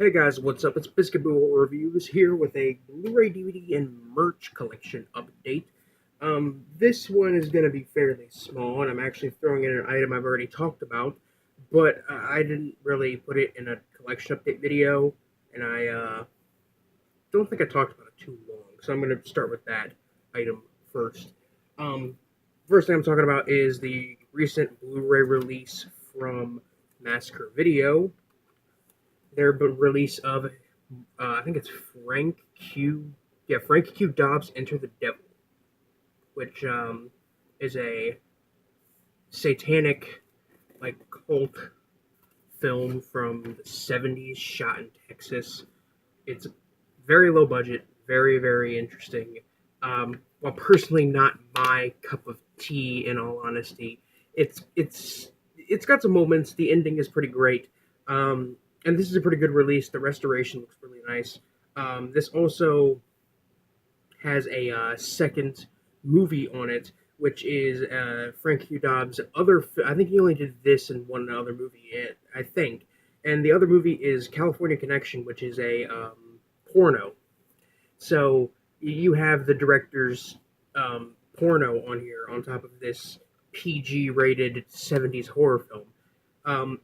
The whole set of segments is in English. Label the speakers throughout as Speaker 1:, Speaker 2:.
Speaker 1: Hey guys, what's up? It's Biscuit Boo Reviews here with a Blu-ray DVD and merch collection update. This one is going to be fairly small, and I'm actually throwing in an item I've already talked about, but I didn't really put it in a collection update video, and I don't think I talked about it too long, so I'm going to start with that item first. Um, First thing I'm talking about is the recent Blu-ray release from Massacre Video, their release of I think it's Frank Q. Dobbs Enter the Devil, which is a satanic like cult film from the 70s, shot in Texas. It's very low budget, very interesting. While personally not my cup of tea, in all honesty, it's got some moments. The ending is pretty great. And this is a pretty good release. The restoration looks really nice. This also has a second movie on it, which is Frank Q. Dobbs' other. I think he only did this and one other movie, I think. And the other movie is California Connection, which is a porno. So you have the director's porno on here on top of this PG rated 70s horror film.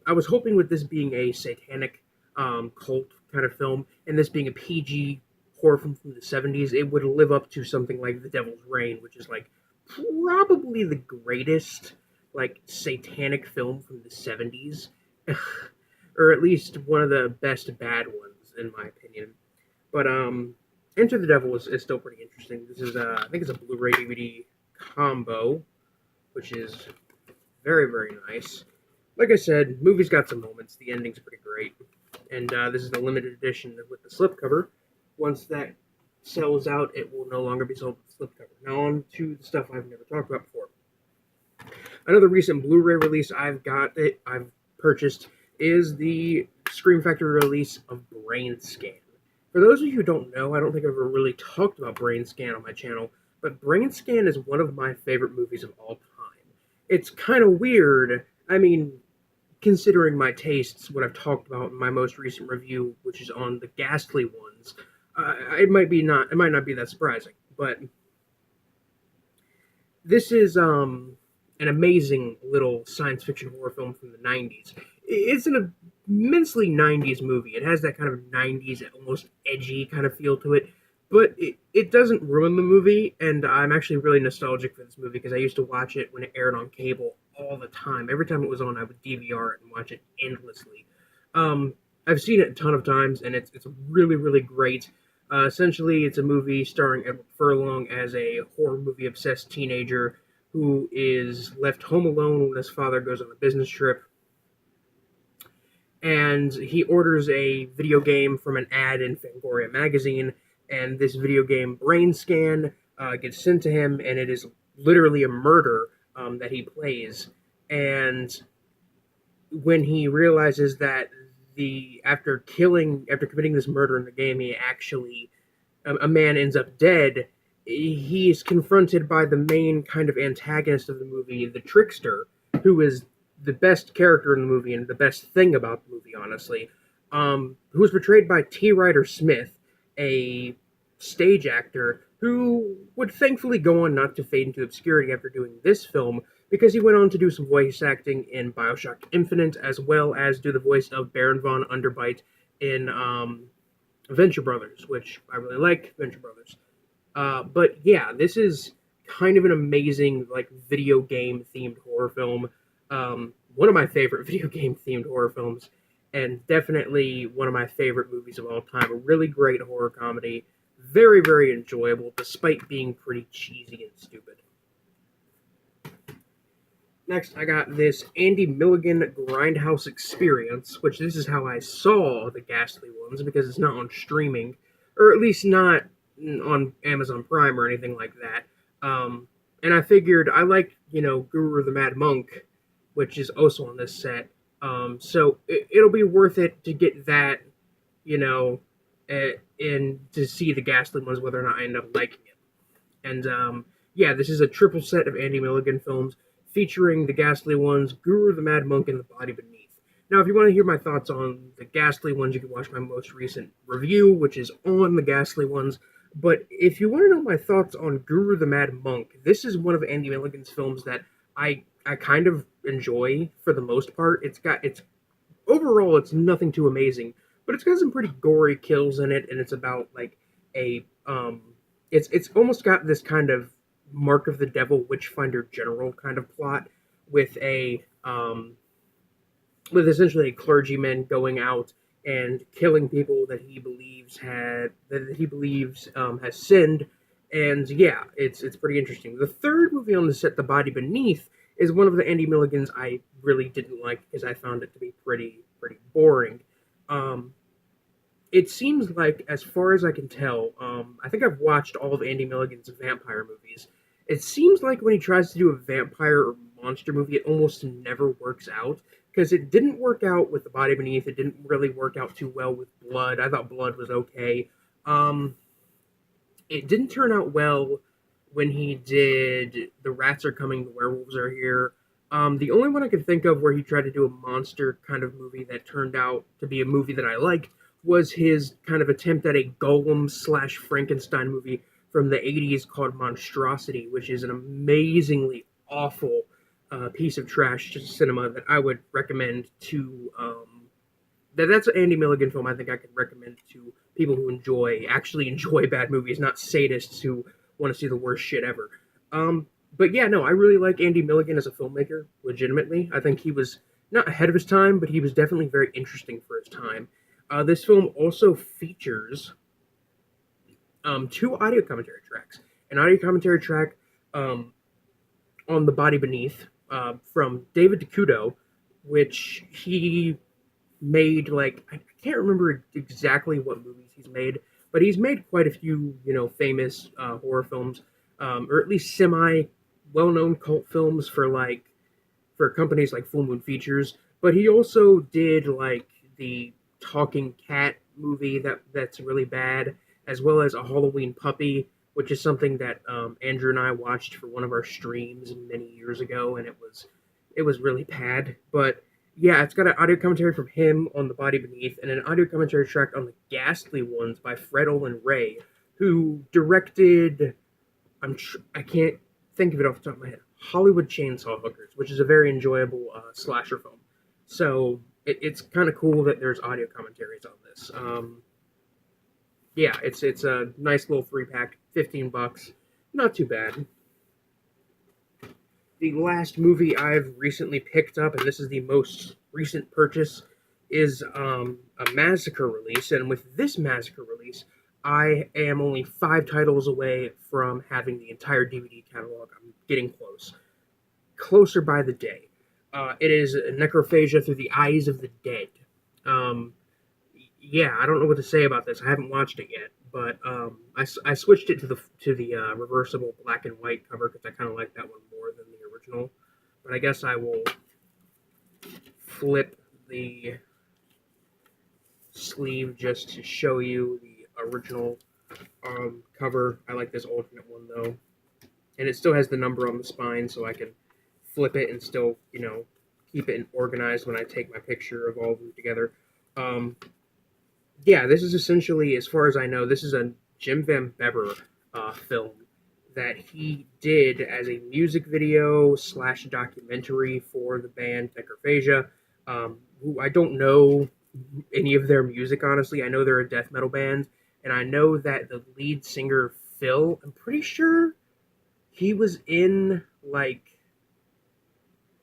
Speaker 1: I was hoping with this being a satanic cult kind of film, and this being a PG horror film from the 70s, it would live up to something like The Devil's Reign, which is like probably the greatest like satanic film from the 70s, or at least one of the best bad ones in my opinion. But Enter the Devil is still pretty interesting. This is I think it's a Blu-ray DVD combo, which is very nice. Like I said, movie's got some moments. The ending's pretty great. And this is the limited edition with the slipcover. Once that sells out, it will no longer be sold with the slipcover. Now on to the stuff I've never talked about before. Another recent Blu-ray release I've purchased is the Scream Factory release of Brain Scan. For those of you who don't know, I don't think I've ever really talked about Brain Scan on my channel, but Brain Scan is one of my favorite movies of all time. It's kind of weird. I mean, considering my tastes, what I've talked about in my most recent review, which is on the ghastly ones, it might not be that surprising. But this is an amazing little science fiction horror film from the 90s. It's an immensely 90s movie. It has that kind of 90s, almost edgy kind of feel to it, but it doesn't ruin the movie, and I'm actually really nostalgic for this movie because I used to watch it when it aired on cable all the time. Every time it was on, I would DVR it and watch it endlessly. I've seen it a ton of times, and it's really great. Essentially, it's a movie starring Edward Furlong as a horror movie obsessed teenager who is left home alone when his father goes on a business trip. And he orders a video game from an ad in Fangoria magazine, and this video game, Brain Scan, gets sent to him, and it is literally a murder that he plays. And when he realizes that after committing this murder in the game, he actually a man ends up dead, he's confronted by the main kind of antagonist of the movie, the trickster, who is the best character in the movie and the best thing about the movie, honestly, who was portrayed by T. Ryder Smith, a stage actor who would thankfully go on not to fade into obscurity after doing this film, because he went on to do some voice acting in Bioshock Infinite, as well as do the voice of Baron von Underbite in Venture Brothers, which I really like, Venture Brothers. But yeah, this is kind of an amazing like video game themed horror film. One of my favorite video game themed horror films, and definitely one of my favorite movies of all time. A really great horror comedy, very enjoyable, despite being pretty cheesy and stupid. Next, I got this Andy Milligan Grindhouse Experience, which this is how I saw the ghastly ones, because it's not on streaming, or at least not on Amazon Prime or anything like that. And I figured I like, Guru the Mad Monk, which is also on this set. So it'll be worth it to get that, and to see the ghastly ones, whether or not I end up liking it. And yeah, this is a triple set of Andy Milligan films featuring the ghastly ones, Guru the Mad Monk, and The Body Beneath. Now, if you want to hear my thoughts on the Ghastly ones, you can watch my most recent review, which is on the Ghastly ones. But if you want to know my thoughts on Guru the Mad Monk, this is one of Andy Milligan's films that I kind of enjoy for the most part. It's overall it's nothing too amazing, but it's got some pretty gory kills in it, and it's about like a it's almost got this kind of Mark of the Devil Witchfinder General kind of plot with a with essentially a clergyman going out and killing people that he believes has sinned, and yeah, it's pretty interesting. The third movie on the set, The Body Beneath, is one of the Andy Milligans I really didn't like because I found it to be pretty boring. Um, it seems like, as far as I can tell, I think I've watched all of Andy Milligan's vampire movies. It seems like when he tries to do a vampire or monster movie, it almost never works out because it didn't work out with The Body Beneath. It didn't really work out too well with Blood. I thought Blood was okay. Um, it didn't turn out well when he did The Rats Are Coming, The Werewolves Are Here. The only one I could think of where he tried to do a monster kind of movie that turned out to be a movie that I liked was his kind of attempt at a Golem slash Frankenstein movie from the 80s called Monstrosity, which is an amazingly awful piece of trash cinema that I would recommend to that's an Andy Milligan film I think I could recommend to people who actually enjoy bad movies, not sadists who want to see the worst shit ever. But yeah, no, I really like Andy Milligan as a filmmaker. Legitimately, I think he was not ahead of his time, but he was definitely very interesting for his time. This film also features two audio commentary tracks. An audio commentary track um, on The Body Beneath from David DeCudo, which he made like I can't remember exactly what movies he's made, but he's made quite a few famous horror films, or at least semi well-known cult films for companies like Full Moon Features. But he also did like the Talking Cat movie that's really bad, as well as a Halloween Puppy, which is something that Andrew and I watched for one of our streams many years ago, and it was really bad. But yeah, it's got an audio commentary from him on The Body Beneath, and an audio commentary track on the Ghastly ones by Fred Olin Ray, who directed. I can't think of it off the top of my head. Hollywood Chainsaw Hookers, which is a very enjoyable slasher film. So it's kind of cool that there's audio commentaries on this. Yeah, it's a nice little 3-pack, $15, not too bad. The last movie I've recently picked up, and this is the most recent purchase, is a Massacre release. And with this Massacre release, I am only 5 titles away from having the entire DVD catalog. I'm getting closer by the day. It is Necrophagia Through the Eyes of the Dead. Um, yeah, I don't know what to say about this. I haven't watched it yet, but I switched it to the reversible black and white cover because I kind of like that one more than the original. But I guess I will flip the sleeve just to show you the original cover. I like this alternate one though, and it still has the number on the spine, so I can flip it and still keep it organized when I take my picture of all of them together. Um, yeah, this is essentially, as far as I know, this is a Jim Van Bever film that he did as a music video slash documentary for the band Necrophagia, who I don't know any of their music, honestly. I know they're a death metal band, and I know that the lead singer, Phil, I'm pretty sure he was in, like,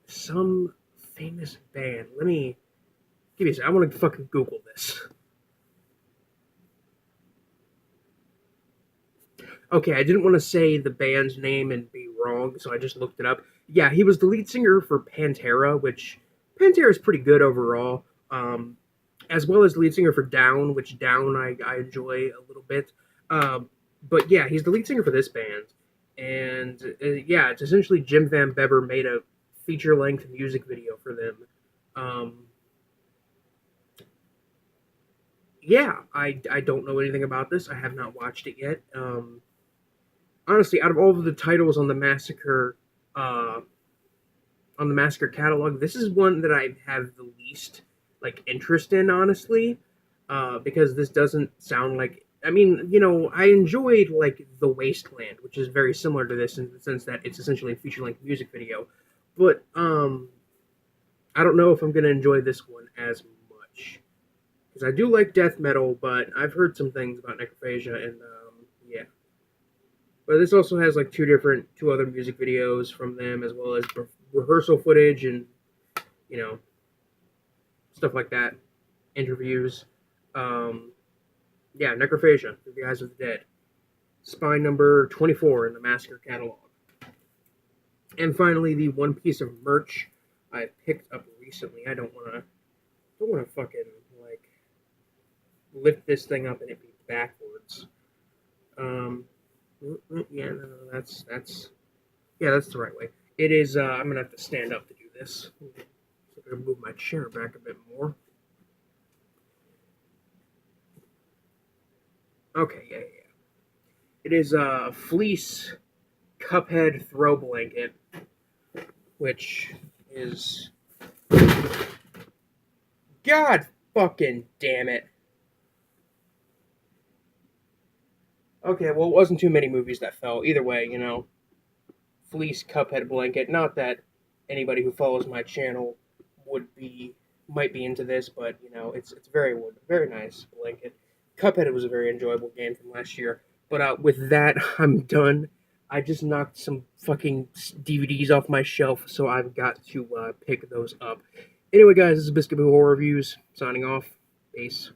Speaker 1: some famous band. Give me a second. I want to fucking Google this. Okay, I didn't want to say the band's name and be wrong, so I just looked it up. Yeah, he was the lead singer for Pantera, which Pantera is pretty good overall, as well as the lead singer for Down, which Down I enjoy a little bit. But yeah, he's the lead singer for this band, and yeah, it's essentially Jim Van Bever made a feature-length music video for them. Um, yeah, I don't know anything about this. I have not watched it yet. Honestly, out of all of the titles uh, on the Massacre catalog, this is one that I have the least like interest in, honestly, because this doesn't sound like. I mean, I enjoyed like The Wasteland, which is very similar to this in the sense that it's essentially a feature-length music video, but I don't know if I'm gonna enjoy this one as much because I do like death metal, but I've heard some things about Necrophagia, and yeah. But this also has like two other music videos from them, as well as rehearsal footage and you know stuff like that, interviews. Um, yeah, Necrophagia, The Eyes of the Dead, spine number 24 in the Massacre catalog. And finally, the one piece of merch I picked up recently. I don't want to fucking like lift this thing up and it be backwards. Um, yeah, no, that's the right way. It is. I'm gonna have to stand up to do this. So I'm gonna move my chair back a bit more. Okay, yeah. It is a fleece Cuphead throw blanket, which is God fucking damn it. Okay, well, it wasn't too many movies that fell. Either way, fleece Cuphead blanket. Not that anybody who follows my channel might be into this, but it's very nice blanket. Cuphead was a very enjoyable game from last year. But with that, I'm done. I just knocked some fucking DVDs off my shelf, so I've got to pick those up. Anyway, guys, this is Biscuit Boo Horror Reviews signing off. Peace.